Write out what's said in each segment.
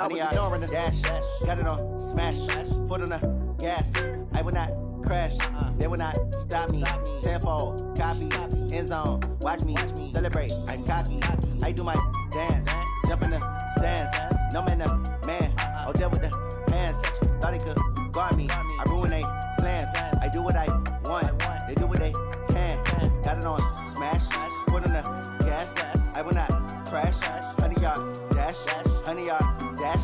I was ignoring the dash, got it on smash, foot on the gas. I will not crash, they will not stop me. Tenfold, copy, end zone, watch me celebrate. I'm cocky, I do my dance, jump in the stands. No man, man, oh there with the hands. Thought they could guard me, I ruin they plans. I do what I want, they do what they can. Got it on smash, foot on the gas. I will not crash, 100-yard dash, 100-yard dash,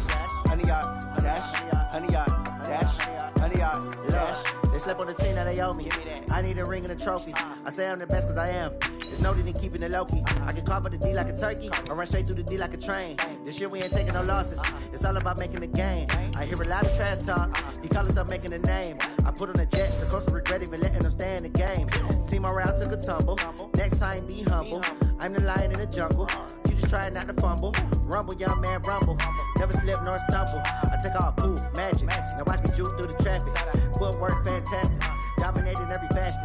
100-yard dash, 100-yard dash, 100-yard dash. They slept on the team that they owe me. I need a ring and a trophy. I say I'm the best cause I am. There's no need in keeping it low-key. I can carve for the D like a turkey or run straight through the D like a train. This year we ain't taking no losses. It's all about making the game. I hear a lot of trash talk. He call himself making a name. I put on the Jets. The coach will regret even letting them stay in the game. Team morale took a tumble. Next time be humble. I'm the lion in the jungle. You just trying not to fumble. Rumble, young man, rumble. Never slip nor stumble. I take off, poof, magic. Now watch me juke through the traffic. Footwork fantastic. Dominating every facet.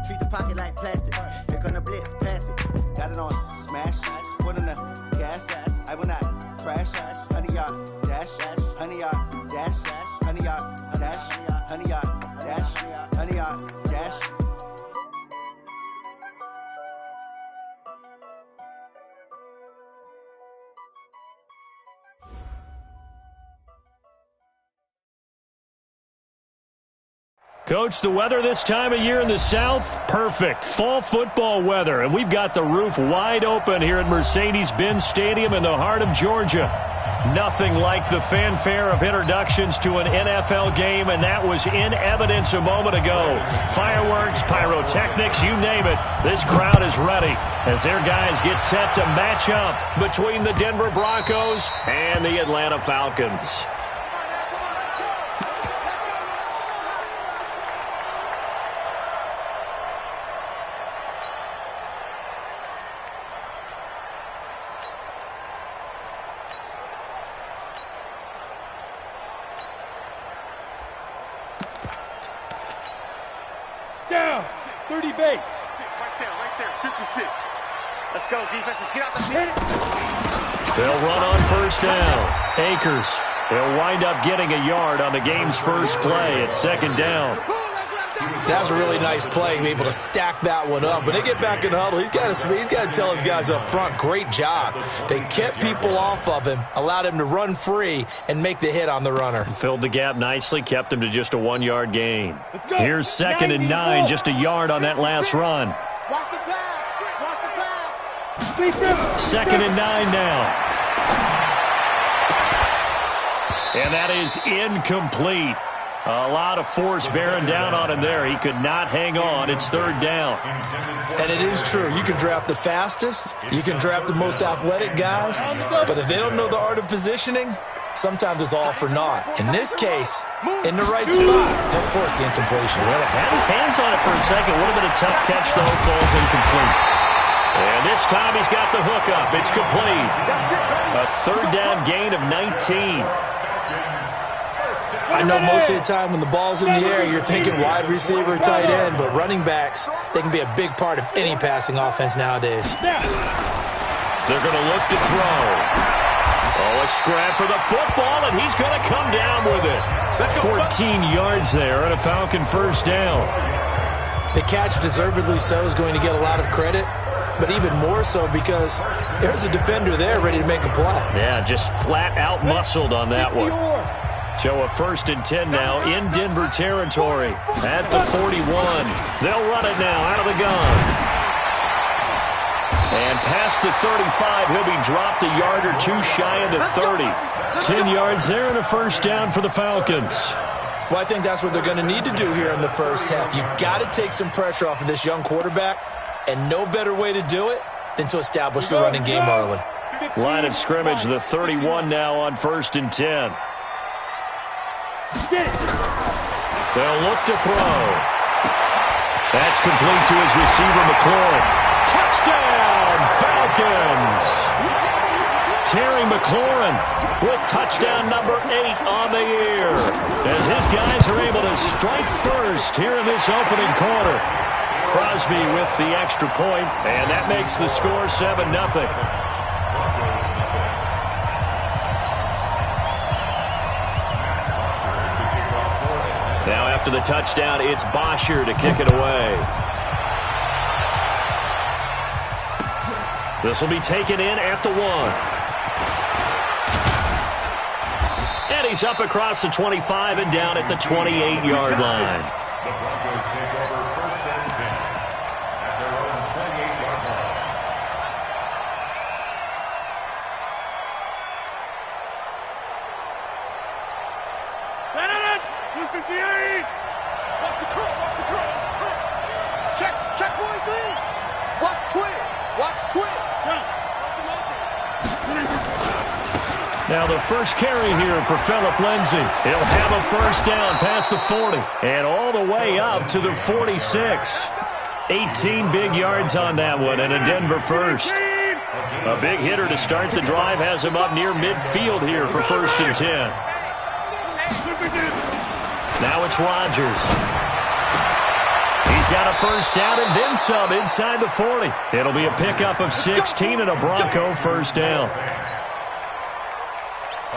Treat the pocket like plastic. Here come the blitz, pass it. Got it on smash. Foot on the gas. I will not crash. 100-yard dash. 100-yard dash. 100-yard dash. 100-yard dash. 100-yard dash. Coach, the weather this time of year in the South, perfect. Fall football weather, and we've got the roof wide open here at Mercedes-Benz Stadium in the heart of Georgia. Nothing like the fanfare of introductions to an NFL game, and that was in evidence a moment ago. Fireworks, pyrotechnics, you name it. This crowd is ready as their guys get set to match up between the Denver Broncos and the Atlanta Falcons. Down, 30 base. Right there, 56. Let's go, defense. Let's get out the field. They'll run on first down. Akers. They'll wind up getting a yard on the game's first play at second down. That was a really nice play, be able to stack that one up. When they get back in the huddle, he's got to tell his guys up front, great job. They kept people off of him, allowed him to run free, and make the hit on the runner. Filled the gap nicely, kept him to just a 1-yard gain. Here's 2nd and 9, just a yard on that last run. Watch the pass. Watch the pass. 2nd and 9 now. And that is incomplete. A lot of force bearing down on him there. He could not hang on. It's 3rd down. And it is true. You can draft the fastest. You can draft the most athletic guys. But if they don't know the art of positioning, sometimes it's all for naught. In this case, in the right spot, help force the incompletion. Well, had his hands on it for a second. Would have been a tough catch, though. Falls incomplete. And this time he's got the hook up. It's complete. A 3rd down gain of 19. I know most of the time when the ball's in the air, you're thinking wide receiver, tight end, but running backs, they can be a big part of any passing offense nowadays. They're going to look to throw. Oh, a scrap for the football, and he's going to come down with it. 14 yards there and a Falcon first down. The catch, deservedly so, is going to get a lot of credit, but even more so because there's a defender there ready to make a play. Yeah, just flat out muscled on that one. So a 1st and 10 now in Denver territory at the 41. They'll run it now out of the gun. And past the 35, he'll be dropped a yard or two shy of the 30. 10 yards there and a first down for the Falcons. Well, I think that's what they're going to need to do here in the first half. You've got to take some pressure off of this young quarterback, and no better way to do it than to establish the running game early. Line of scrimmage, the 31 now on 1st and 10. They'll look to throw. That's complete to his receiver, McLaurin. Touchdown, Falcons! Terry McLaurin with touchdown number 8 on the year. As his guys are able to strike first here in this opening quarter. Crosby with the extra point, and that makes the score 7-0. after the touchdown, it's Bosher to kick it away. This will be taken in at the 1. And he's up across the 25 and down at the 28-yard line. The Broncos take over 1st and 10 at their own 28-yard line. Watch the curl, watch the curl. Check 43. Watch twist. Watch twist. Now the first carry here for Phillip Lindsay. He'll have a first down past the 40 and all the way up to the 46. 18 big yards on that one and a Denver first. A big hitter to start the drive has him up near midfield here for 1st and 10. Now it's Rodgers. He's got a first down and then some inside the 40. It'll be a pickup of 16 and a Bronco first down.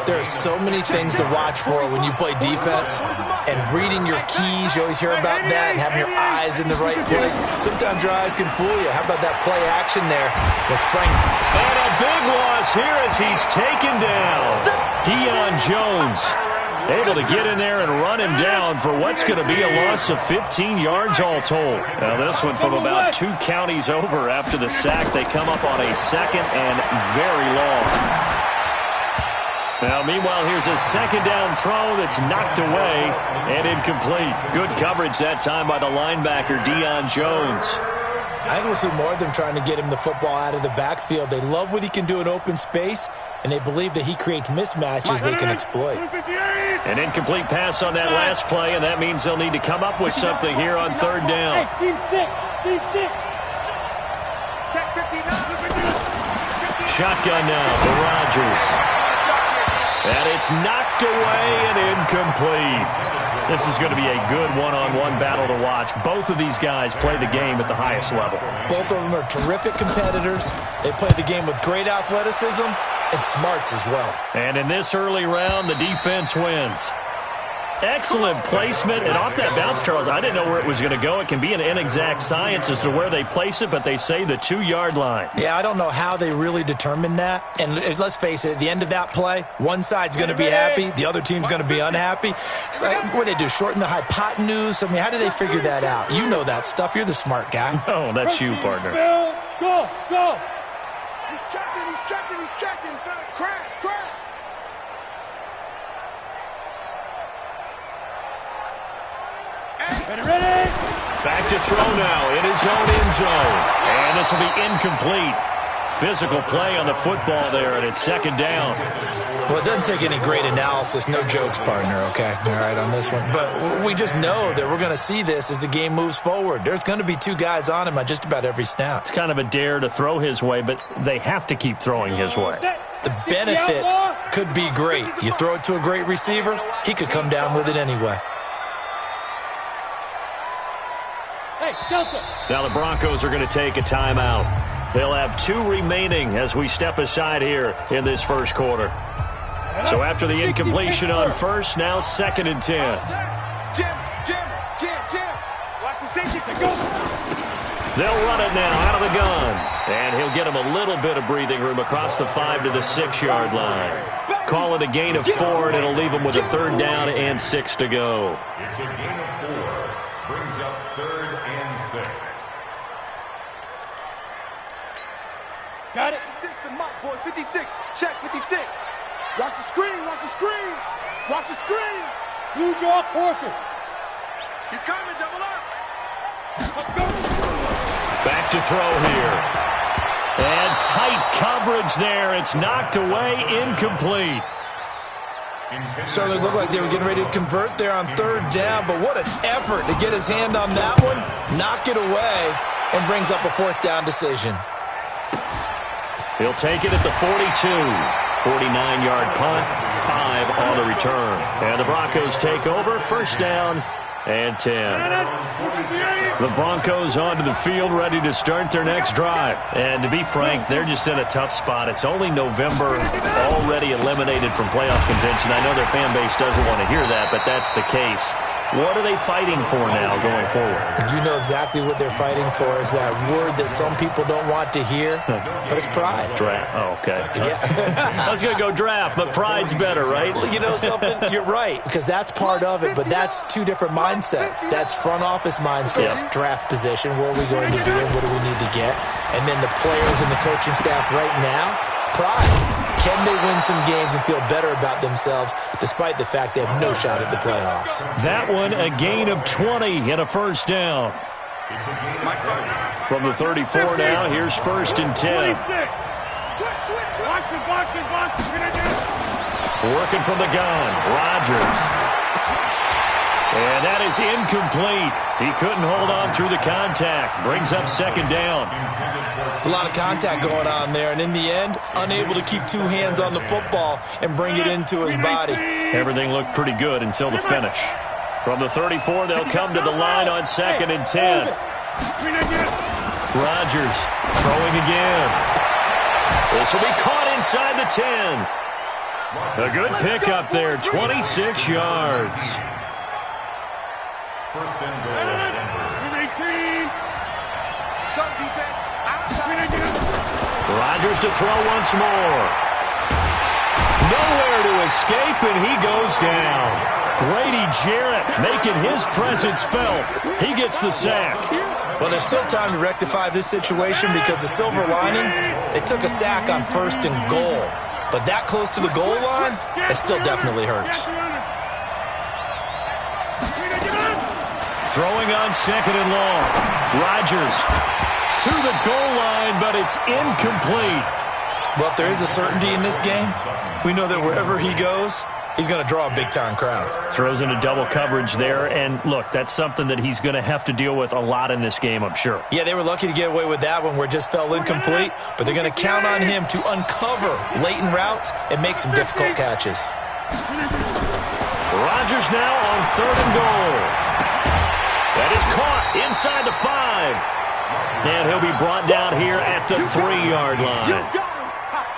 There are so many things to watch for when you play defense, and reading your keys, you always hear about that, and having your eyes in the right place. Sometimes your eyes can fool you. How about that play action there? The spring. And a big loss here as he's taken down. Deion Jones able to get in there and run him down for what's going to be a loss of 15 yards all told. Now this one from about 2 counties over after the sack. They come up on a 2nd and very long. Now, meanwhile, here's a 2nd down throw that's knocked away and incomplete. Good coverage that time by the linebacker, Deion Jones. I think we'll see more of them trying to get him the football out of the backfield. They love what he can do in open space, and they believe that he creates mismatches they can exploit. An incomplete pass on that last play, and that means they'll need to come up with something here on 3rd down. Team 6. Check 59. Shotgun now for Rodgers. And it's knocked away and incomplete. This is going to be a good one-on-one battle to watch. Both of these guys play the game at the highest level. Both of them are terrific competitors. They play the game with great athleticism and smarts as well. And in this early round, the defense wins. Excellent placement, and off that bounce, Charles, I didn't know where it was going to go. It can be an inexact science as to where they place it, but they say the 2-yard line. Yeah, I don't know how they really determine that. And let's face it, at the end of that play, one side's going to be happy, the other team's going to be unhappy. It's like, what do they do, shorten the hypotenuse? I mean, how do they figure that out? You know that stuff. You're the smart guy. Oh, that's you, partner. Go. He's checking. Crash. Ready? Back to throw now in his own end zone. And this will be incomplete. Physical play on the football there, and it's 2nd down. Well, it doesn't take any great analysis. No jokes, partner, okay? All right, on this one. But we just know that we're going to see this as the game moves forward. There's going to be 2 guys on him on just about every snap. It's kind of a dare to throw his way, but they have to keep throwing his way. The benefits could be great. You throw it to a great receiver, he could come down with it anyway. Now the Broncos are going to take a timeout. They'll have 2 remaining as we step aside here in this first quarter. So after the incompletion on first, now 2nd and 10. Jim. Watch the safety. Go. They'll run it now out of the gun. And he'll get him a little bit of breathing room across the 5 to the 6-yard line. Call it a gain of 4, and it'll leave him with a 3rd down and 6 to go. It's a gain of 4. Brings up 3rd and 6. Got it. 56 to Mott, boys. 56. Check 56. Watch the screen. Blue jaw Corkers. He's coming. Double up. Let's go. Back to throw here. And tight coverage there. It's knocked away, incomplete. Certainly looked like they were getting ready to convert there on 3rd down, but what an effort to get his hand on that one, knock it away, and brings up a 4th down decision. He'll take it at the 42. 49-yard punt, 5 on the return. And the Broncos take over, 1st down and 10. The Broncos onto the field, ready to start their next drive. And to be frank, they're just in a tough spot. It's only November, already eliminated from playoff contention. I know their fan base doesn't want to hear that, but that's the case. What are they fighting for now going forward? You know exactly what they're fighting for is that word that some people don't want to hear, but it's pride. Draft. Oh, okay. Yeah. I was going to go draft, but pride's better, right? Well, you know something? You're right, because that's part of it, but that's two different mindsets. That's front office mindset, draft position, what are we going to do and what do we need to get? And then the players and the coaching staff right now, pride. Can they win some games and feel better about themselves despite the fact they have no shot at the playoffs? That one, a gain of 20 and a first down. From the 34 now, here's 1st and 10. Working from the gun, Rodgers. And that is incomplete. He couldn't hold on through the contact. Brings up 2nd down. It's a lot of contact going on there, and in the end, unable to keep 2 hands on the football and bring it into his body. Everything looked pretty good until the finish. From the 34, they'll come to the line on 2nd and 10. Rodgers throwing again. This will be caught inside the 10. A good pickup there, 26 yards. 1st and goal, Denver. Let's go, defense. Outside. Rodgers to throw once more. Nowhere to escape, and he goes down. Grady Jarrett making his presence felt. He gets the sack. Well, there's still time to rectify this situation because the silver lining, they took a sack on 1st and goal. But that close to the goal line, it still definitely hurts. Throwing on 2nd and long. Rodgers to the goal line, but it's incomplete. Well, if there is a certainty in this game, we know that wherever he goes, he's going to draw a big-time crowd. Throws into double coverage there, and look, that's something that he's going to have to deal with a lot in this game, I'm sure. Yeah, they were lucky to get away with that one where it just fell incomplete, but they're going to count on him to uncover latent routes and make some difficult catches. Rodgers now on 3rd and goal. That is caught inside the 5. And he'll be brought down here at the 3-yard line.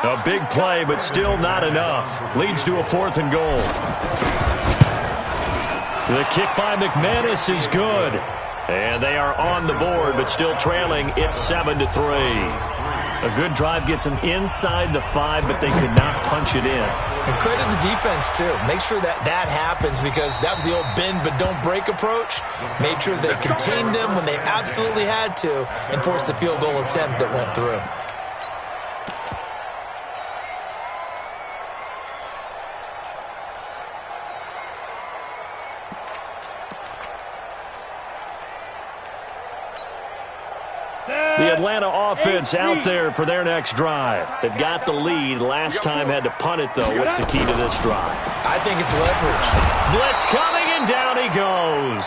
A big play, but still not enough. Leads to a 4th and goal. The kick by McManus is good. And they are on the board, but still trailing. It's 7-3. A good drive gets them inside the 5, but they could not punch it in. And credit the defense, too. Make sure that that happens because that was the old bend but don't break approach. Made sure they contained them when they absolutely had to and forced the field goal attempt that went through. The Atlanta offense out there for their next drive. They've got the lead. Last time had to punt it, though. What's the key to this drive? I think it's leverage. Blitz coming, and down he goes.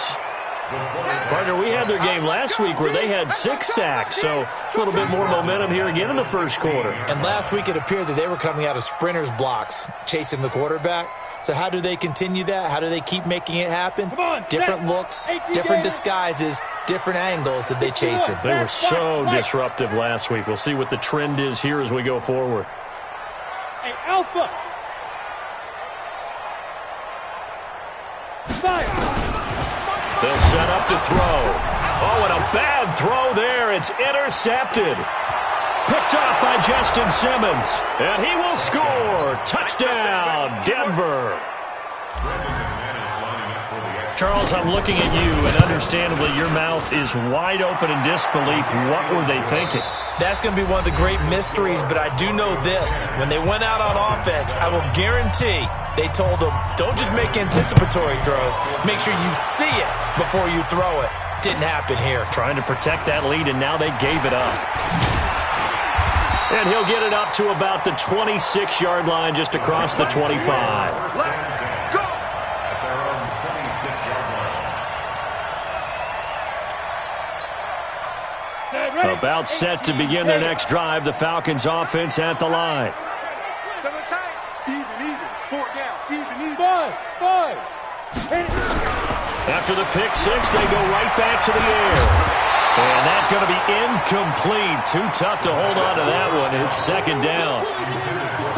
Partner, we had their game last week where they had 6 sacks, so a little bit more momentum here again in the first quarter. And last week it appeared that they were coming out of sprinters blocks, chasing the quarterback. So how do they continue that? How do they keep making it happen? Different looks, different disguises, different angles that they chase him. They were so disruptive last week. We'll see what the trend is here as we go forward. Hey, Alpha! They'll set up to throw. Oh, and a bad throw there. It's intercepted. Picked off by Justin Simmons. And he will score. Touchdown, Denver. Charles, I'm looking at you, and understandably your mouth is wide open in disbelief. What were they thinking? That's going to be one of the great mysteries, but I do know this. When they went out on offense, I will guarantee they told them, don't just make anticipatory throws. Make sure you see it before you throw it. Didn't happen here. Trying to protect that lead, and now they gave it up. And he'll get it up to about the 26-yard line, just across the 25. About set to begin their next drive. The Falcons offense at the line. Even. 4 down. Even. 5. After the pick 6, they go right back to the air. And that's going to be incomplete. Too tough to hold on to that one. It's second down.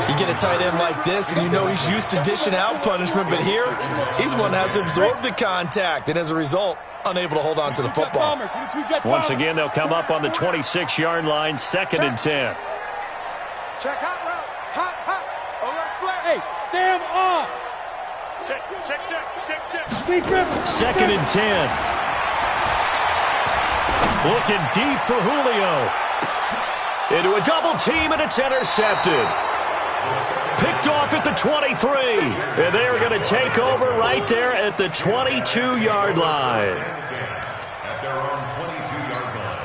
You get a tight end like this, and you know he's used to dishing out punishment, but here, he's the one that has to absorb the contact, and as a result, unable to hold on to the football. Once again, they'll come up on the 26-yard line, second and 10. Check hot route. Hot. Alert flag. Hey, Sam off. Check. Second and 10. Looking deep for Julio. Into a double team, and it's intercepted. Picked off at the 23. And they are going to take over right there at the 22-yard line. At their own 22-yard line.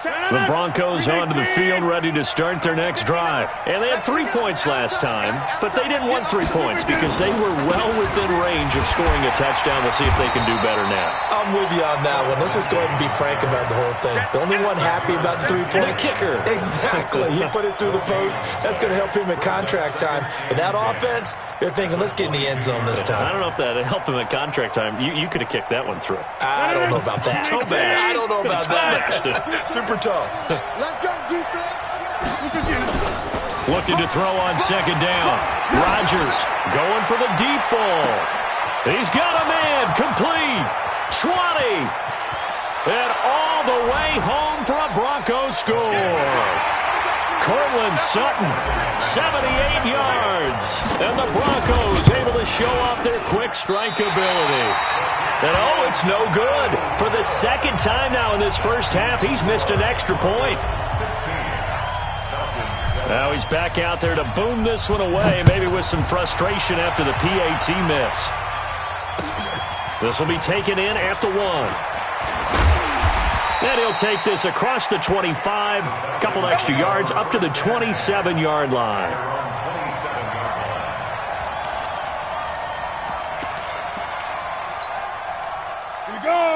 The Broncos onto the field, ready to start their next drive. And they had 3 points last time, but they didn't want 3 points because they were well within range of scoring a touchdown. We'll see if they can do better now. I'm with you on that one. Let's just go ahead and be frank about the whole thing. The only one happy about the 3-point kicker. Exactly. He put it through the post. That's going to help him at contract time. But that offense, they're thinking, let's get in the end zone this time. I don't know if that helped him at contract time. You could have kicked that one through. I don't know about that. I don't know about that. Super tough. Let's go, defense. Looking to throw on second down. Rodgers going for the deep ball. He's got a man. Complete. 20. And all the way home for a Broncos score. Cortland Sutton, 78 yards. And the Broncos able to show off their quick strike ability. And oh, it's no good. For the second time now in this first half, he's missed an extra point. Now he's back out there to boom this one away, maybe with some frustration after the PAT miss. This will be taken in at the 1. And he'll take this across the 25, a couple extra yards up to the 27-yard line.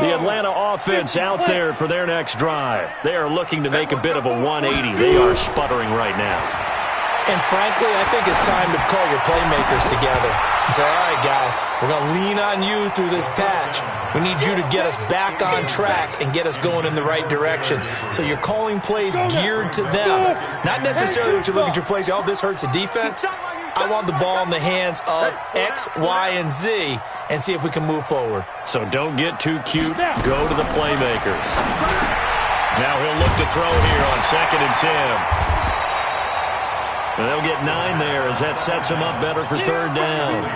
The Atlanta offense out there for their next drive. They are looking to make a bit of a 180. They are sputtering right now. And frankly, I think it's time to call your playmakers together and say, all right, guys, we're going to lean on you through this patch. We need you to get us back on track and get us going in the right direction. So you're calling plays geared to them. Not necessarily that you look at your plays, oh, this hurts the defense. I want the ball in the hands of X, Y, and Z and see if we can move forward. So don't get too cute. Go to the playmakers. Now he'll look to throw here on second and 10. And they'll get 9 there as that sets him up better for third down.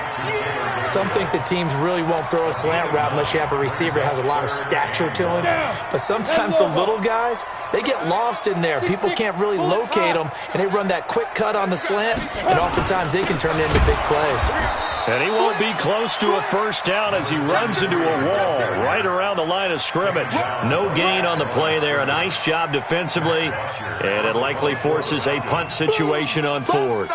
Some think that teams really won't throw a slant route unless you have a receiver that has a lot of stature to him. But sometimes the little guys, they get lost in there. People can't really locate them, and they run that quick cut on the slant, and oftentimes they can turn into big plays. And he won't be close to a first down as he runs into a wall right around the line of scrimmage. No gain on the play there. A nice job defensively, and it likely forces a punt situation on fourth.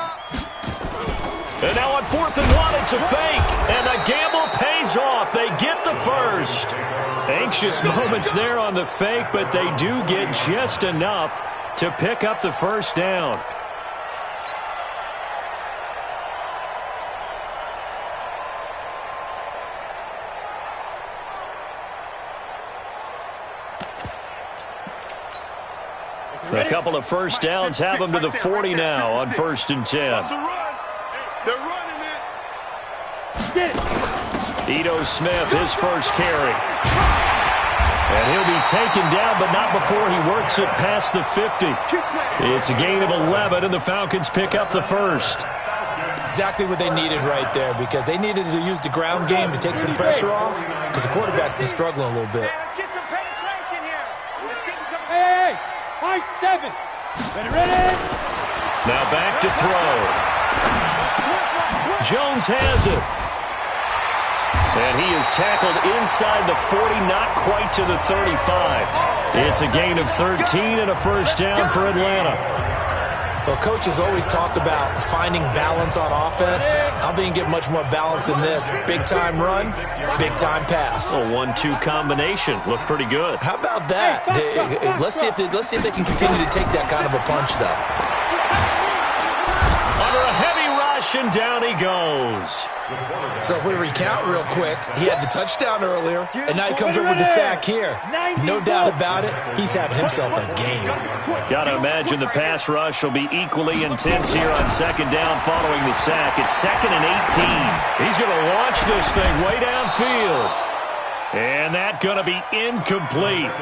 And now on 4th and 1, it's a fake, and the gamble pays off. They get the first. Anxious moments there on the fake, but they do get just enough to pick up the first down. A couple of first downs have them to the 40 now on 1st and 10. They're running it. Ito Smith, his first carry. And he'll be taken down, but not before he works it past the 50. It's a gain of 11, and the Falcons pick up the first. Exactly what they needed right there, because they needed to use the ground game to take some pressure off, because the quarterback's been struggling a little bit. Let's get some penetration here. Hey, high 7. Ready? Now back to throw. Jones has it. And he is tackled inside the 40, not quite to the 35. It's a gain of 13 and a first down for Atlanta. Well, coaches always talk about finding balance on offense. I don't think you can get much more balance than this. Big-time run, big-time pass. A 1-2 combination. Looked pretty good. How about that? Let's see if they can continue to take that kind of a punch, though. Under a heavy rush, and down he goes. So if we recount real quick, he had the touchdown earlier, and now he comes up with the sack here. No doubt about it, he's having himself a game. Got to imagine the pass rush will be equally intense here on second down following the sack. It's 2nd and 18. He's going to launch this thing way downfield. And that's going to be incomplete.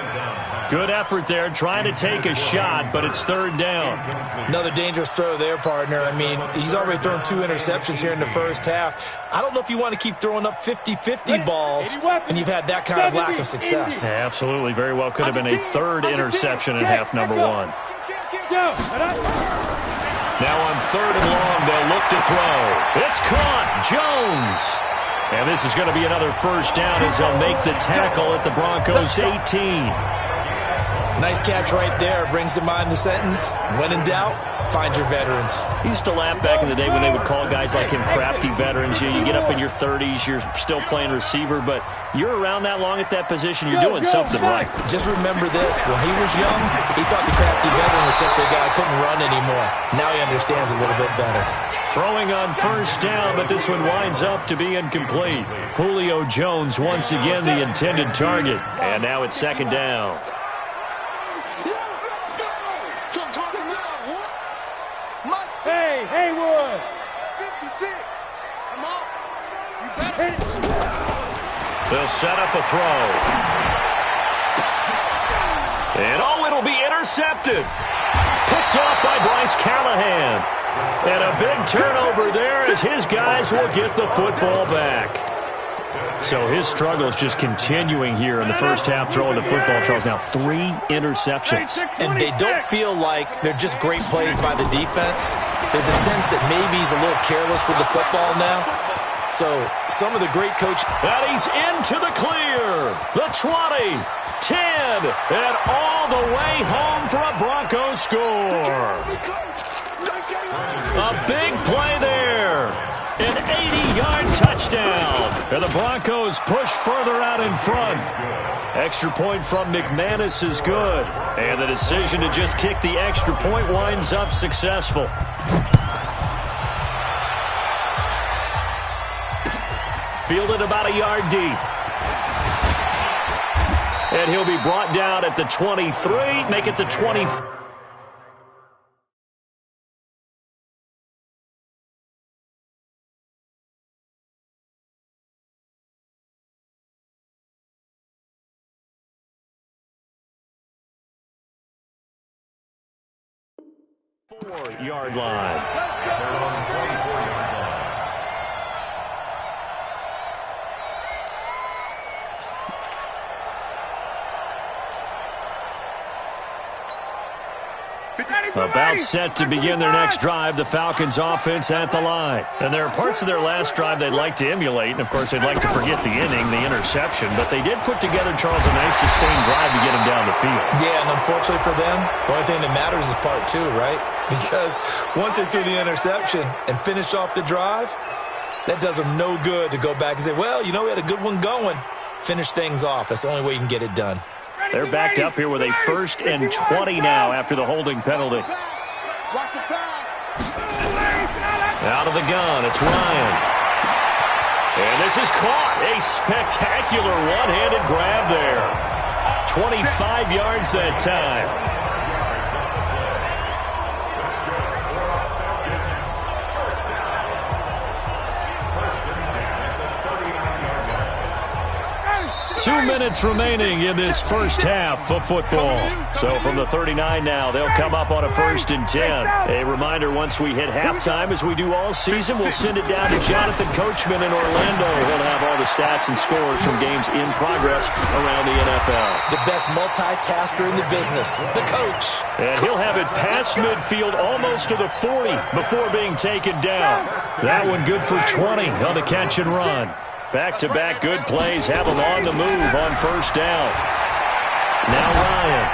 Good effort there, trying to take a shot, but it's 3rd down. Another dangerous throw there, partner. I mean, he's already thrown 2 interceptions here in the first half. I don't know if you want to keep throwing up 50-50 balls when you've had that kind of lack of success. Yeah, absolutely. Very well could have been a 3rd interception in half number 1. Now on 3rd and long, they'll look to throw. It's caught. Jones. And this is going to be another first down as they'll make the tackle at the Broncos' 18. Nice catch right there. Brings to mind the sentence, when in doubt, find your veterans. He used to laugh back in the day when they would call guys like him crafty veterans. You get up in your 30s, you're still playing receiver, but you're around that long at that position, you're doing something right. Just remember this. When he was young, he thought the crafty veteran was simply a guy who couldn't run anymore. Now he understands a little bit better. Throwing on first down, but this one winds up to be incomplete. Julio Jones once again the intended target. And now it's 2nd down. Hey, Haywood! 56. Come on. You better. They'll set up a throw. And it'll be intercepted. Picked off by Bryce Callahan. And a big turnover there as his guys will get the football back. So his struggle is just continuing here in the first half, throwing the football. Charles, now 3 interceptions. And they don't feel like they're just great plays by the defense. There's a sense that maybe he's a little careless with the football now. So some of the great coach. And he's into the clear. The 20, 10, and all the way home for a Broncos score. A big play there. An 80-yard touchdown. And the Broncos push further out in front. Extra point from McManus is good. And the decision to just kick the extra point winds up successful. Fielded about a yard deep. And he'll be brought down at the 23, make it the 24. Yard line. They're on the 24-yard line. About set to begin their next drive, the Falcons offense at the line. And there are parts of their last drive they'd like to emulate, and of course they'd like to forget the inning, the interception, but they did put together, Charles, a nice sustained drive to get them down the field. Yeah, and unfortunately for them, the only thing that matters is part 2, right? Because once they threw the interception and finished off the drive, that does them no good to go back and say, well, you know, we had a good one going. Finish things off. That's the only way you can get it done. They're backed up here with a 1st and 20 now after the holding penalty. Out of the gun, it's Ryan. And this is caught. A spectacular one-handed grab there. 25 yards that time. Two minutes remaining in this first half of football. So from the 39 now, they'll come up on a 1st and 10. A reminder, once we hit halftime, as we do all season, we'll send it down to Jonathan Coachman in Orlando. He'll have all the stats and scores from games in progress around the NFL. The best multitasker in the business, the coach. And he'll have it past midfield almost to the 40 before being taken down. That one good for 20 on the catch and run. Back-to-back good plays have him on the move on 1st down. Now Ryan.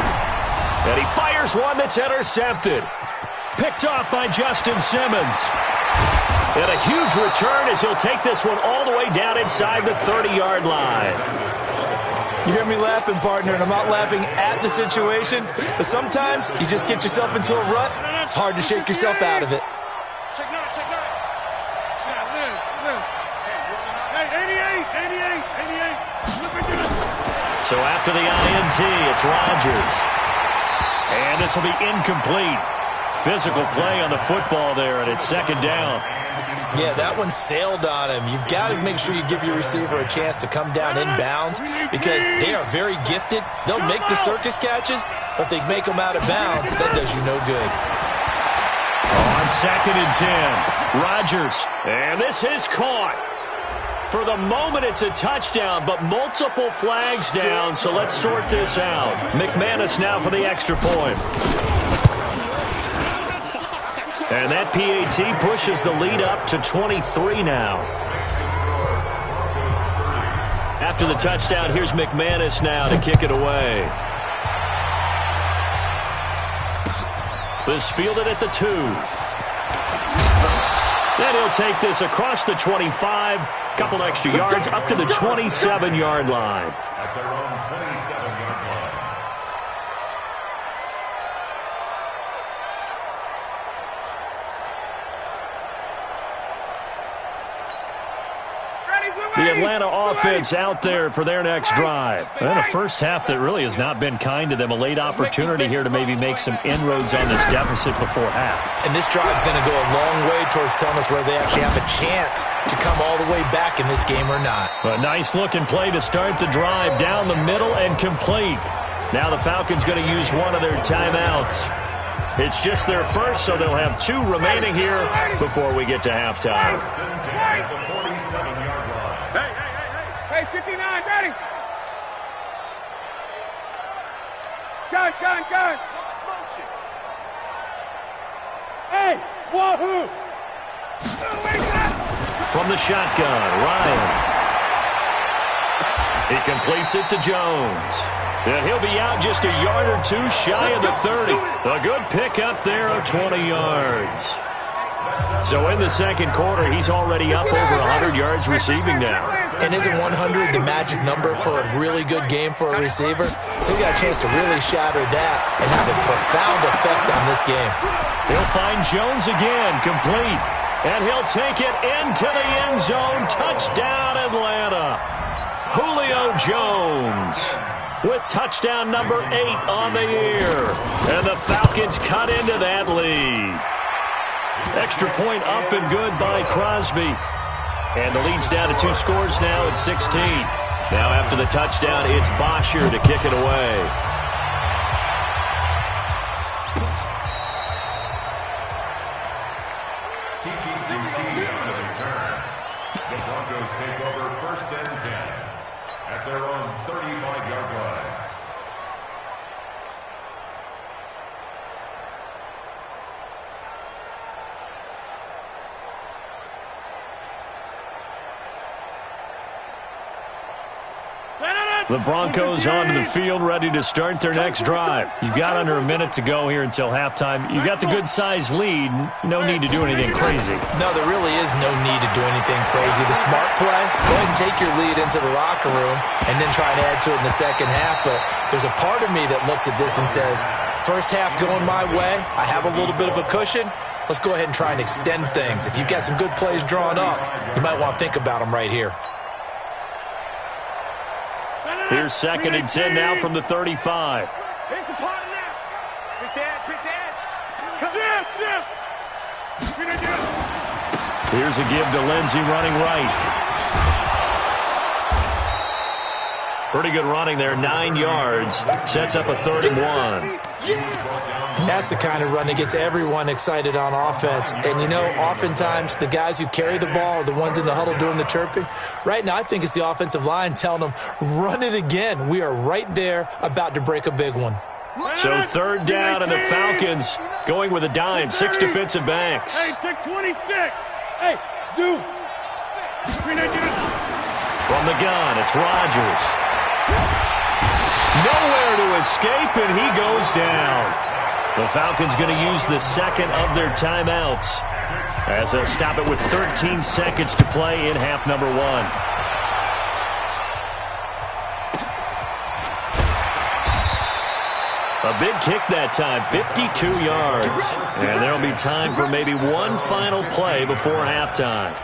And he fires one that's intercepted. Picked off by Justin Simmons. And a huge return as he'll take this one all the way down inside the 30-yard line. You hear me laughing, partner, and I'm not laughing at the situation. But sometimes you just get yourself into a rut. It's hard to shake yourself out of it. So after the INT, it's Rodgers. And this will be incomplete. Physical play on the football there, and it's second down. Yeah, that one sailed on him. You've got to make sure you give your receiver a chance to come down inbounds because they are very gifted. They'll make the circus catches, but they make them out of bounds. That does you no good. On second and 10, Rodgers. And this is caught. For the moment, it's a touchdown, but multiple flags down, so let's sort this out. McManus now for the extra point. And that PAT pushes the lead up to 23 now. After the touchdown, here's McManus now to kick it away. This fielded at the 2. Then he'll take this across the 25. Couple extra yards up to the 27-yard line. At their own 27-yard line. The Atlanta offense out there for their next drive. And a first half that really has not been kind to them. A late opportunity here to maybe make some inroads on this deficit before half. And this drive's going to go a long way towards telling us whether they actually have a chance to come all the way back in this game or not. A nice-looking play to start the drive down the middle and complete. Now the Falcons going to use one of their timeouts. It's just their first, so they'll have 2 remaining here before we get to halftime. Hey, 59, ready? Gun. Hey, wahoo! From the shotgun, Ryan. He completes it to Jones. And he'll be out just a yard or 2 shy of the 30. A good pickup there of 20 yards. So in the second quarter, he's already up over 100 yards receiving now. And isn't 100 the magic number for a really good game for a receiver? So he got a chance to really shatter that and have a profound effect on this game. He'll find Jones again, complete. And he'll take it into the end zone. Touchdown, Atlanta. Julio Jones with touchdown number 8 on the year. And the Falcons cut into that lead. Extra point up and good by Crosby. And the lead's down to 2 scores now at 16. Now after the touchdown, it's Bosher to kick it away. The Broncos take over first and 10 at their own 35-yard line. The Broncos onto the field, ready to start their next drive. You've got under a minute to go here until halftime. You got the good-sized lead. No need to do anything crazy. No, there really is no need to do anything crazy. The smart play, go ahead and take your lead into the locker room and then try and add to it in the second half. But there's a part of me that looks at this and says, first half going my way, I have a little bit of a cushion. Let's go ahead and try and extend things. If you've got some good plays drawn up, you might want to think about them right here. Here's second and 10 now from the 35. Here's the part of that. Big dad. Here's a give to Lindsey running right. Pretty good running there, 9 yards. Sets up a 3rd and 1. That's the kind of run that gets everyone excited on offense. And, you know, oftentimes the guys who carry the ball are the ones in the huddle doing the chirping. Right now, I think it's the offensive line telling them, run it again. We are right there about to break a big one. So 3rd down, and the Falcons going with a dime. 6 defensive backs. Hey, check 26. Hey, Zoo. From the gun, it's Rodgers. Nowhere to escape, and he goes down. The Falcons going to use the second of their timeouts as they'll stop it with 13 seconds to play in half number 1. A big kick that time, 52 yards. And there'll be time for maybe one final play before halftime.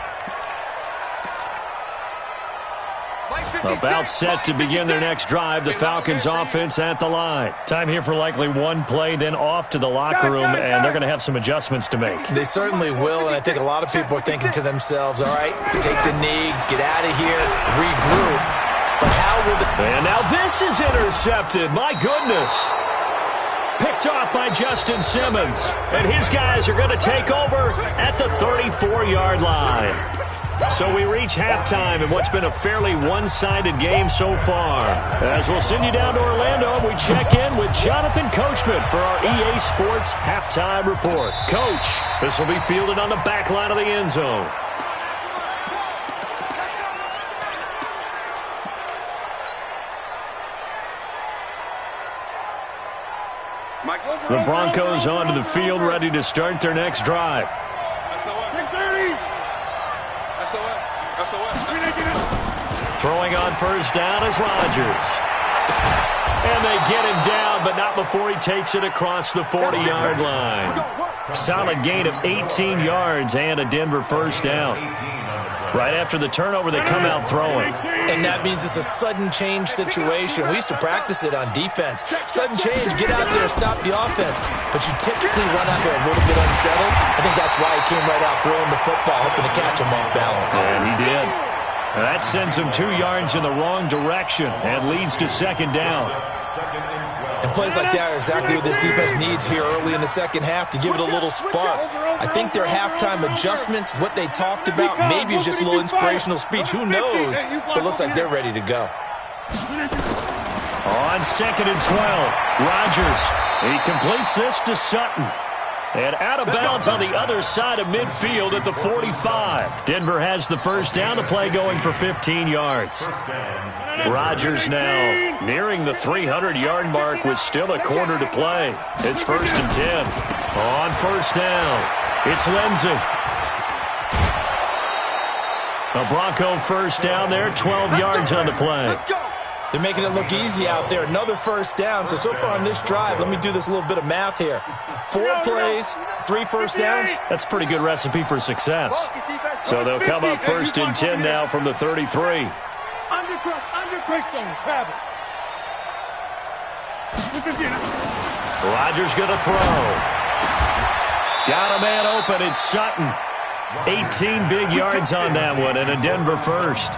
About set to begin their next drive. The Falcons offense at the line. Time here for likely one play, then off to the locker room, and they're going to have some adjustments to make. They certainly will, and I think a lot of people are thinking to themselves, all right, take the knee, get out of here, regroup. But how will the... And now this is intercepted. My goodness. Picked off by Justin Simmons. And his guys are going to take over at the 34-yard line. So we reach halftime in what's been a fairly one-sided game so far. As we'll send you down to Orlando, we check in with Jonathan Coachman for our EA Sports Halftime Report. Coach, this will be fielded on the back line of the end zone. The Broncos onto the field, ready to start their next drive. Throwing on first down is Rodgers. And they get him down, but not before he takes it across the 40-yard line. Solid gain of 18 yards and a Denver first down. Right after the turnover, they come out throwing. And that means it's a sudden change situation. We used to practice it on defense. Sudden change, get out there, stop the offense. But you typically run out there a little bit unsettled. I think that's why he came right out throwing the football, hoping to catch him off balance. And he did. That sends him 2 yards in the wrong direction and leads to second down. And plays like that are exactly what this defense needs here early in the second half to give it a little spark. I think their halftime adjustments, what they talked about, maybe it's just a little inspirational speech. Who knows? But it looks like they're ready to go. On 2nd and 12, Rodgers. He completes this to Sutton. And out of bounds on the other side of midfield at the 45. Denver has the first down. The play going for 15 yards. Rodgers now nearing the 300-yard mark with still a quarter to play. It's 1st and 10. On first down, it's Lindsey. A Bronco first down there, 12 yards on the play. They're making it look easy out there. Another first down. So far on this drive, let me do this little bit of math here. 4 plays, 3 first downs. That's a pretty good recipe for success. So they'll come up 1st and 10 now from the 33. Rodgers going to throw. Got a man open. It's Sutton. 18 big yards on that one and a Denver first.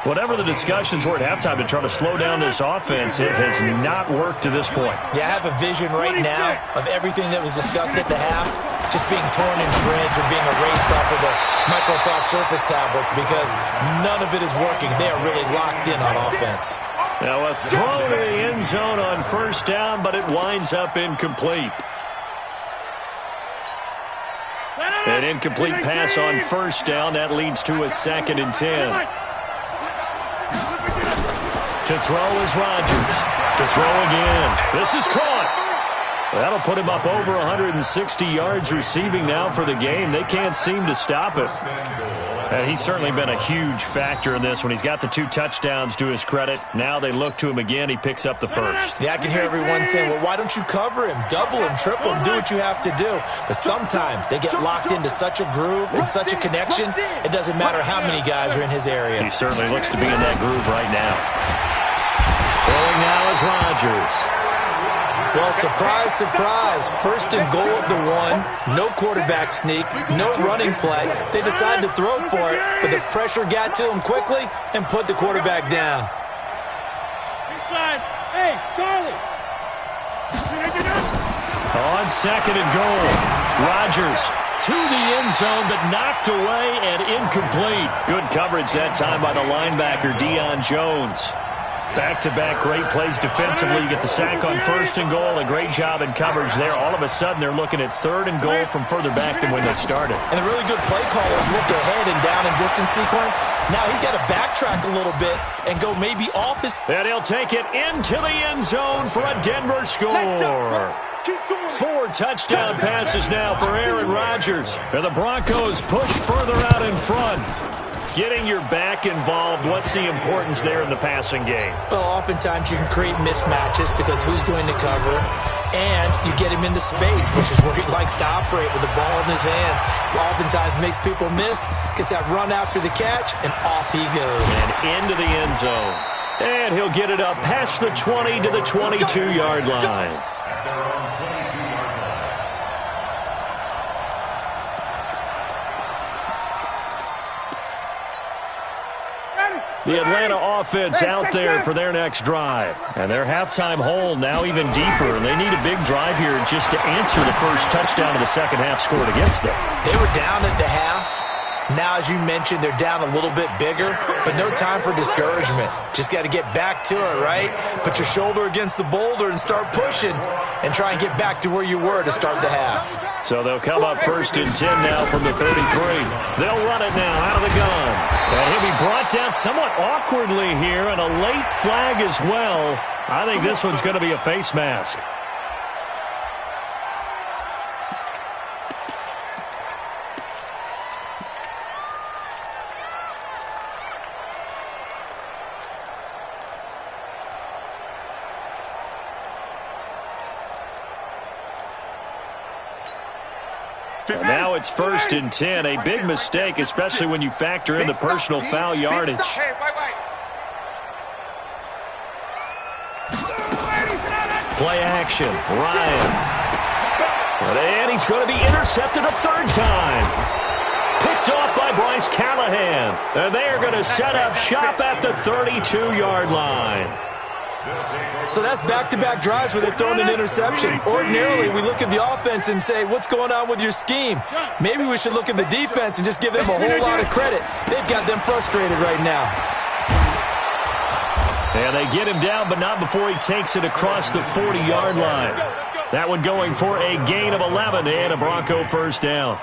Whatever the discussions were at halftime to try to slow down this offense, it has not worked to this point. Yeah, I have a vision right now of everything that was discussed at the half just being torn in shreds or being erased off of the Microsoft Surface tablets because none of it is working. They are really locked in on offense. Now a throw to the end zone on first down, but it winds up incomplete. An incomplete pass on first down. That leads to a 2nd and 10. To throw is Rodgers. To throw again. This is caught. That'll put him up over 160 yards receiving now for the game. They can't seem to stop it. And he's certainly been a huge factor in this when he's got the 2 touchdowns to his credit. Now they look to him again. He picks up the first. Yeah, I can hear everyone saying, well, why don't you cover him, double him, triple him, do what you have to do. But sometimes they get locked into such a groove and such a connection, it doesn't matter how many guys are in his area. He certainly looks to be in that groove right now. Throwing now is Rodgers. Well, surprise, surprise. 1st and goal at the 1. No quarterback sneak. No running play. They decided to throw for it, but the pressure got to him quickly and put the quarterback down. Hey, Charlie. On 2nd and goal, Rodgers to the end zone, but knocked away and incomplete. Good coverage that time by the linebacker, Deion Jones. Back-to-back great plays defensively. You get the sack on 1st and goal. A great job in coverage there. All of a sudden, they're looking at 3rd and goal from further back than when they started. And the really good play callers look ahead and down in distance sequence. Now he's got to backtrack a little bit and go maybe off his... And he'll take it into the end zone for a Denver score. 4 touchdown passes now for Aaron Rodgers. And the Broncos push further out in front. Getting your back involved, what's the importance there in the passing game? Well, oftentimes you can create mismatches because who's going to cover, and you get him into space, which is where he likes to operate with the ball in his hands. Oftentimes makes people miss, gets that run after the catch, and off he goes. And into the end zone. And he'll get it up past the 20 to the 22-yard line. At their own 22-yard line. The Atlanta offense out there for their next drive. And their halftime hole now even deeper, and they need a big drive here just to answer the first touchdown of the second half scored against them. They were down at the half. Now, as you mentioned, they're down a little bit bigger, but no time for discouragement. Just got to get back to it, right? Put your shoulder against the boulder and start pushing and try and get back to where you were to start the half. So they'll come up 1st and 10 now from the 33. They'll run it now out of the gun. And he'll be brought down somewhat awkwardly here, and a late flag as well. I think this one's going to be a face mask. And now it's 1st and 10. A big mistake, especially when you factor in the personal foul yardage. Play action. Ryan. And he's going to be intercepted a third time. Picked off by Bryce Callahan. And they are going to set up shop at the 32-yard line. So that's back-to-back drives where they've thrown an interception. Ordinarily, we look at the offense and say, what's going on with your scheme? Maybe we should look at the defense and just give them a whole lot of credit. They've got them frustrated right now. And they get him down, but not before he takes it across the 40-yard line. That one going for a gain of 11 and a Bronco first down.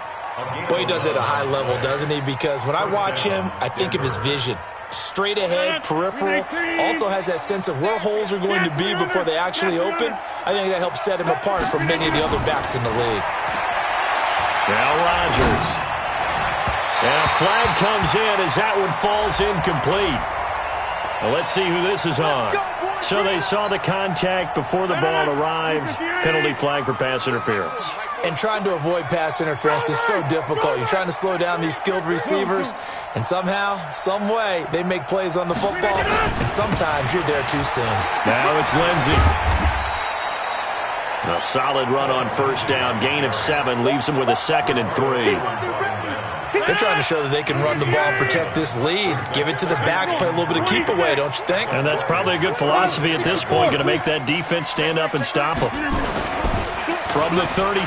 Boy, he does it at a high level, doesn't he? Because when I watch him, I think of his vision. Straight ahead, peripheral, also has that sense of where holes are going to be before they actually open. I think that helps set him apart from many of the other backs in the league. Now Rodgers. And a flag comes in as that one falls incomplete. Well, let's see who this is on. So they saw the contact before the ball arrived. Penalty flag for pass interference. And trying to avoid pass interference is so difficult. You're trying to slow down these skilled receivers, and somehow, some way, they make plays on the football, and sometimes you're there too soon. Now it's Lindsey. A solid run on first down. Gain of 7 leaves them with a 2nd and 3. They're trying to show that they can run the ball, protect this lead, give it to the backs, play a little bit of keep away, don't you think? And that's probably a good philosophy at this point, going to make that defense stand up and stop them. From the 36,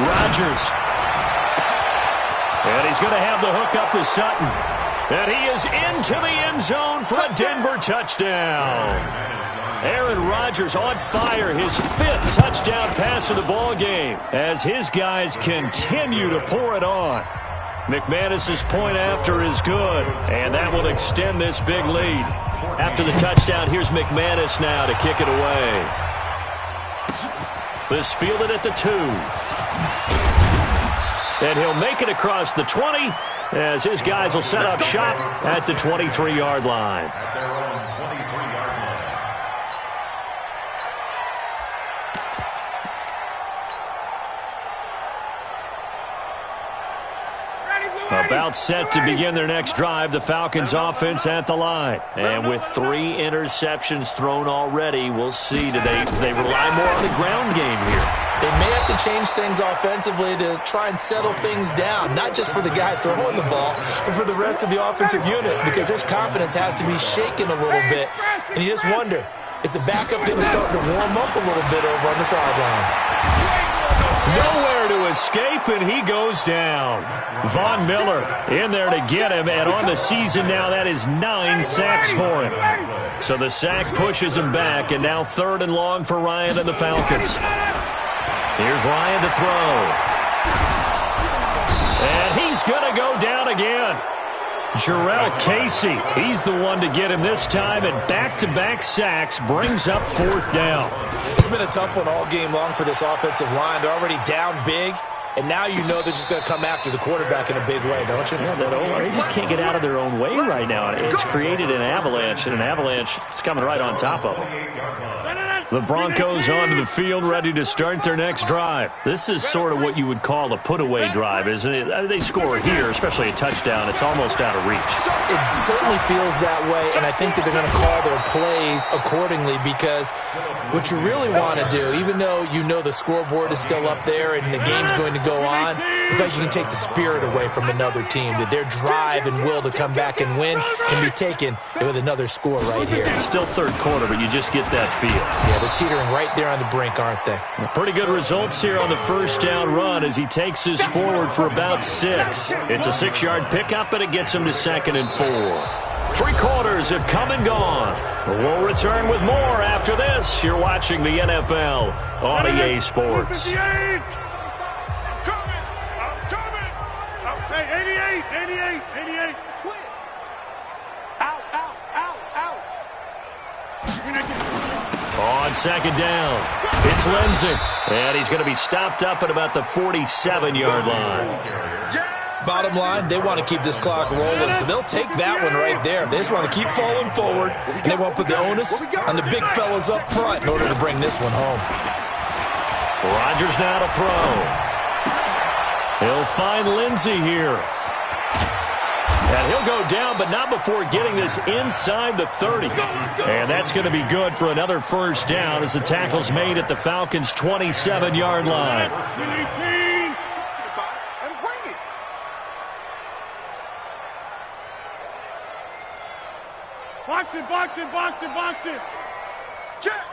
Rodgers. And he's going to have the hook up to Sutton. And he is into the end zone for a Denver touchdown. Aaron Rodgers on fire, his 5th touchdown pass of the ball game as his guys continue to pour it on. McManus's point after is good, and that will extend this big lead. After the touchdown, here's McManus now to kick it away. This fielded at the 2. And he'll make it across the 20 as his guys will set up shop at the 23-yard line. At their own 23-yard line. About set to begin their next drive, the Falcons offense at the line. And with 3 interceptions thrown already, we'll see. Do they rely more on the ground game here? They may have to change things offensively to try and settle things down, not just for the guy throwing the ball, but for the rest of the offensive unit, because their confidence has to be shaken a little bit. And you just wonder, is the backup going to start to warm up a little bit over on the sideline? Nowhere to escape, and he goes down. Von Miller in there to get him, and on the season now, that is 9 sacks for him. So the sack pushes him back, and now 3rd and long for Ryan and the Falcons. Here's Ryan to throw. And he's going to go down again. Jarrell Casey, he's the one to get him this time, and back-to-back sacks brings up 4th down. It's been a tough one all game long for this offensive line. They're already down big, And now you know they're just going to come after the quarterback in a big way, don't you? Yeah, they just can't get out of their own way right now. It's created an avalanche, and an avalanche is coming right on top of them. The Broncos onto the field, ready to start their next drive. This is sort of what you would call a put-away drive, isn't it? They score here, especially a touchdown. It's almost out of reach. It certainly feels that way, and I think that they're going to call their plays accordingly, because what you really want to do, even though you know the scoreboard is still up there and the game's going to go on, it's like you can take the spirit away from another team, that their drive and will to come back and win can be taken with another score right here. Still third quarter, but you just get that feel. Yeah, they're teetering right there on the brink, aren't they? Pretty good results here on the first down run as he takes us forward for about 6. It's a 6-yard pickup, and it gets him to 2nd and 4. 3 quarters have come and gone. We'll return with more after this. You're watching the NFL on EA Sports. Hey, 88. Twins. Out. On 2nd down, it's Lindsey. And he's going to be stopped up at about the 47-yard line. Bottom line, they want to keep this clock rolling, so they'll take that one right there. They just want to keep falling forward, and they want to put the onus on the big fellas up front in order to bring this one home. Rodgers now to throw. He'll find Lindsey here. And he'll go down, but not before getting this inside the 30. And that's going to be good for another first down as the tackle's made at the Falcons' 27-yard line. Box it. Check.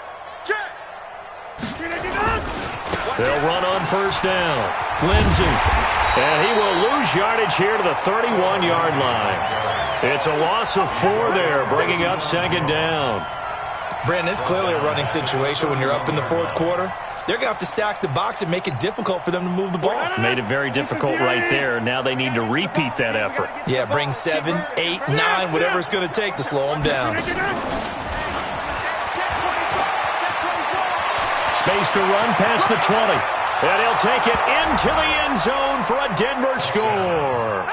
They'll run on first down. Lindsey. And he will lose yardage here to the 31-yard line. It's a loss of 4 there, bringing up 2nd down. Brandon, it's clearly a running situation when you're up in the 4th quarter. They're going to have to stack the box and make it difficult for them to move the ball. Made it very difficult right there. Now they need to repeat that effort. Yeah, bring 7, 8, 9, whatever it's going to take to slow them down. Space to run past the 20. And he'll take it into the end zone for a Denver score.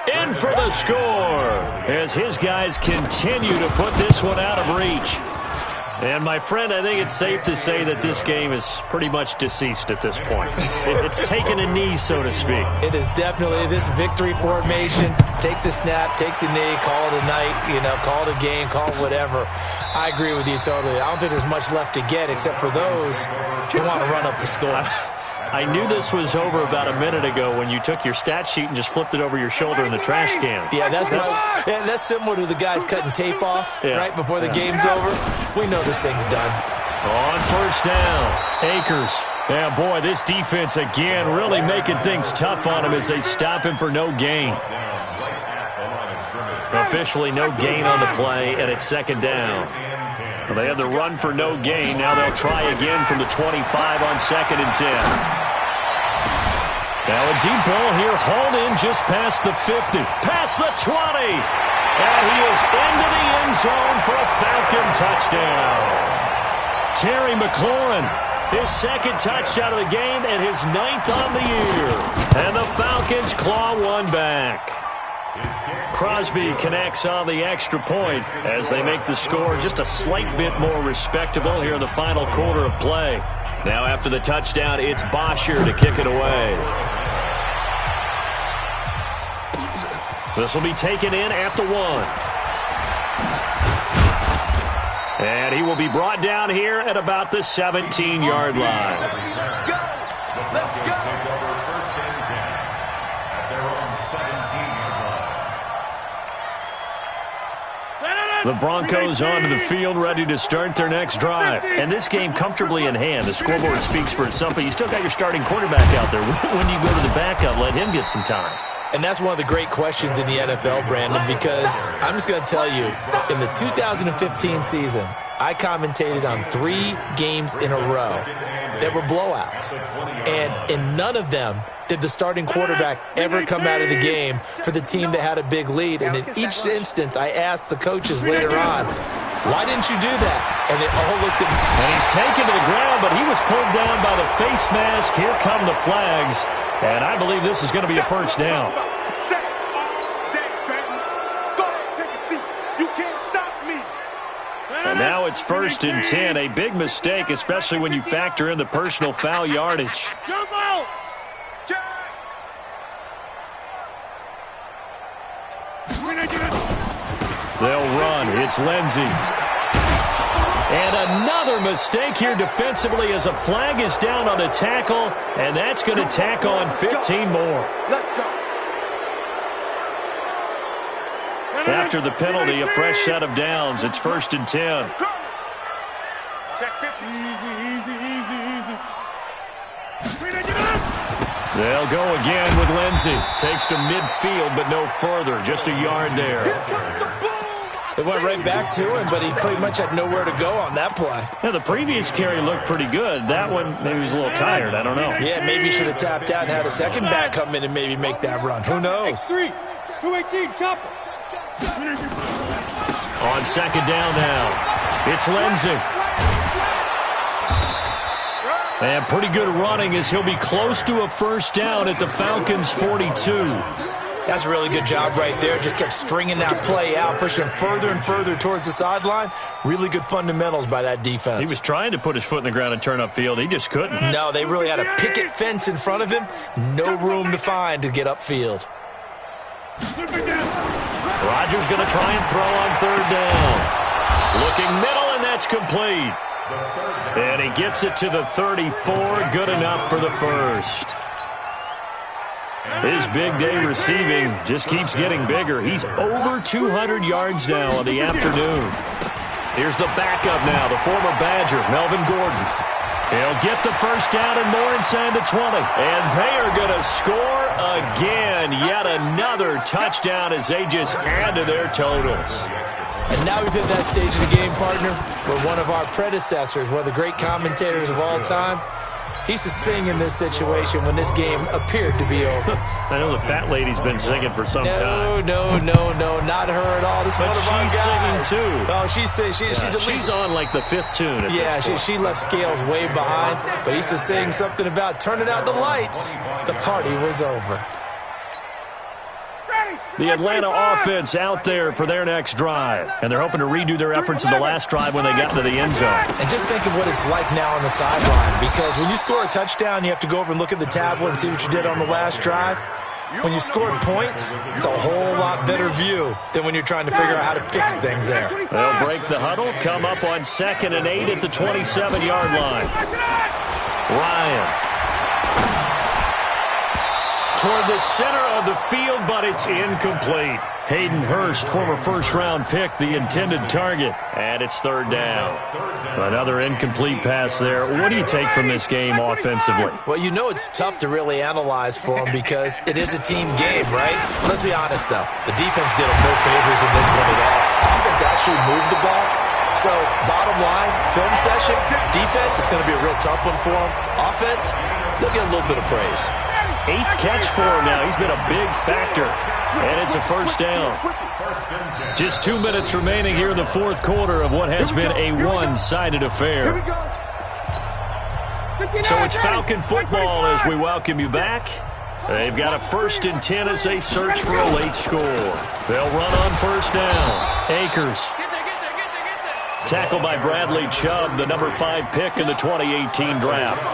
In for the score as his guys continue to put this one out of reach. And, my friend, I think it's safe to say that this game is pretty much deceased at this point. It's taken a knee, so to speak. It is definitely this victory formation. Take the snap, take the knee, call it a night, call it a game, call it whatever. I agree with you totally. I don't think there's much left to get except for those who want to run up the score. I knew this was over about a minute ago when you took your stat sheet and just flipped it over your shoulder in the trash can. Yeah, that's similar to the guys cutting tape off right before the game's over. We know this thing's done. On first down, Akers. Yeah, boy, this defense again really making things tough on him as they stop him for no gain. Officially no gain on the play, and it's 2nd down. Well, they had the run for no gain. Now they'll try again from the 25 on 2nd and 10. Now a deep ball here, hauled in just past the 50, past the 20. And he is into the end zone for a Falcon touchdown. Terry McLaurin, his 2nd touchdown of the game and his 9th on the year. And the Falcons claw one back. Crosby connects on the extra point as they make the score just a slight bit more respectable here in the final quarter of play. Now after the touchdown, it's Bosher to kick it away. This will be taken in at the 1. And he will be brought down here at about the 17-yard line. Let's go. The Broncos onto the field, ready to start their next drive. And this game comfortably in hand. The scoreboard speaks for itself, but you still got your starting quarterback out there. When you go to the backup, let him get some time. And that's one of the great questions in the NFL, Brandon, because I'm just going to tell you, in the 2015 season, I commentated on 3 games in a row that were blowouts. And in none of them did the starting quarterback ever come out of the game for the team that had a big lead. And in each instance, I asked the coaches later on, Why didn't you do that? And they all looked at him. And he's taken to the ground, but he was pulled down by the face mask. Here come the flags. And I believe this is going to be a first down. And now it's 1st and 10. A big mistake, especially when you factor in the personal foul yardage. Jump out! They'll run. It's Lindsey. And another mistake here defensively as a flag is down on the tackle, and that's going to tack on 15 more. Let's go. After the penalty, a fresh set of downs. It's 1st and 10. Check 50. They'll go again with Lindsey. Takes to midfield, but no further. Just a yard there. They went right back to him, but he pretty much had nowhere to go on that play. Yeah, the previous carry looked pretty good. That one, maybe he was a little tired. I don't know. Yeah, maybe he should have tapped out and had a second back come in and maybe make that run. Who knows? 218, chopper. On 2nd down now, it's Lindsey. And pretty good running as he'll be close to a first down at the Falcons' 42. That's a really good job right there. Just kept stringing that play out, pushing further and further towards the sideline. Really good fundamentals by that defense. He was trying to put his foot in the ground and turn upfield. He just couldn't. No, they really had a picket fence in front of him. No room to find to get upfield. Rodgers going to try and throw on 3rd down. Looking middle, and that's complete. And he gets it to the 34. Good enough for the first. His big day receiving just keeps getting bigger. He's over 200 yards now on the afternoon. Here's the backup now, the former Badger, Melvin Gordon. He'll get the first down and more inside the 20. And they are going to score again. Yet another touchdown as they just add to their totals. And now we've hit that stage of the game, partner, where one of our predecessors, one of the great commentators of all time, he used to sing in this situation when this game appeared to be over. I know the fat lady's been singing for some time. No, not her at all. This is one of our guys. She's singing, too. Oh, she's on like the 5th tune at yeah, this point. she left Scales way behind, but he used to sing something about turning out the lights. The party was over. The Atlanta offense out there for their next drive. And they're hoping to redo their efforts in the last drive when they got into the end zone. And just think of what it's like now on the sideline. Because when you score a touchdown, you have to go over and look at the tablet and see what you did on the last drive. When you scored points, it's a whole lot better view than when you're trying to figure out how to fix things there. They'll break the huddle, come up on 2nd and 8 at the 27-yard line. Ryan. Toward the center of the field, but it's incomplete. Hayden Hurst, former first-round pick, the intended target. And it's 3rd down. Another incomplete pass there. What do you take from this game offensively? Well, you know it's tough to really analyze for them because it is a team game, right? Let's be honest, though. The defense did them no favors in this one at all. Offense actually moved the ball. So, bottom line, film session, defense is going to be a real tough one for them. Offense, they'll get a little bit of praise. 8th catch for him now. He's been a big factor. And it's a first down. Just 2 minutes remaining here in the 4th quarter of what has been a one-sided affair. So it's Falcon football as we welcome you back. They've got a 1st and 10 as they search for a late score. They'll run on 1st down. Akers. Tackled by Bradley Chubb, the number 5 pick in the 2018 draft.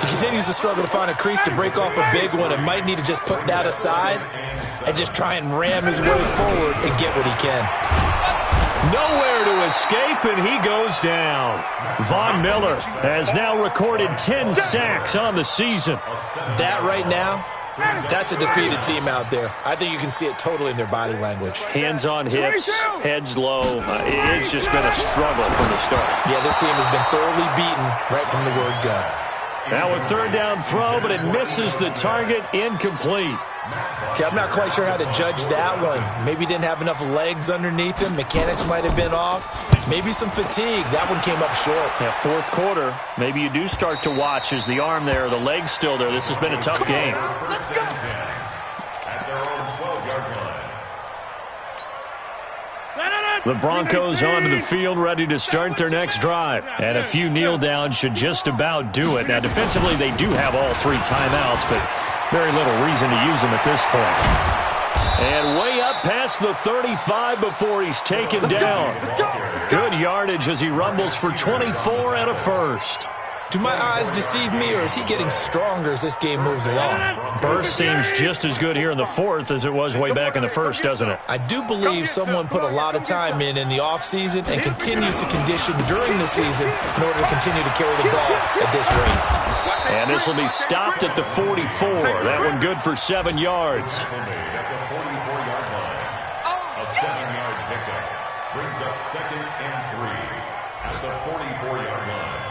He continues to struggle to find a crease to break off a big one and might need to just put that aside and just try and ram his way forward and get what he can. Nowhere to escape, and he goes down. Von Miller has now recorded 10 sacks on the season. That right now, that's a defeated team out there. I think you can see it totally in their body language. Hands on hips, heads low. It's just been a struggle from the start. Yeah, this team has been thoroughly beaten right from the word go. Now a 3rd down throw, but it misses the target, incomplete. Okay, I'm not quite sure how to judge that one. Maybe didn't have enough legs underneath him. Mechanics might have been off. Maybe some fatigue. That one came up short. Yeah, 4th quarter. Maybe you do start to watch as the arm there, the leg's still there. This has been a tough game. At their own 12-yard line. The Broncos onto the field, ready to start their next drive. And a few kneel downs should just about do it. Now, defensively, they do have all 3 timeouts, but very little reason to use them at this point. And way up past the 35 before he's taken down. Good yardage as he rumbles for 24 and a first. Do my eyes deceive me, or is he getting stronger as this game moves along? Burst seems just as good here in the 4th as it was way back in the 1st, doesn't it? I do believe someone put a lot of time in the offseason and continues to condition during the season in order to continue to carry the ball at this rate. And this will be stopped at the 44. That one good for 7 yards. At the 44-yard line. A 7-yard pickup brings up 2nd and 3 at the 44-yard line.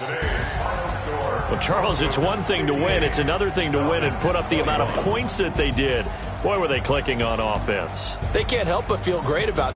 Well, Charles, it's one thing to win. It's another thing to win and put up the amount of points that they did. Boy, were they clicking on offense. They can't help but feel great about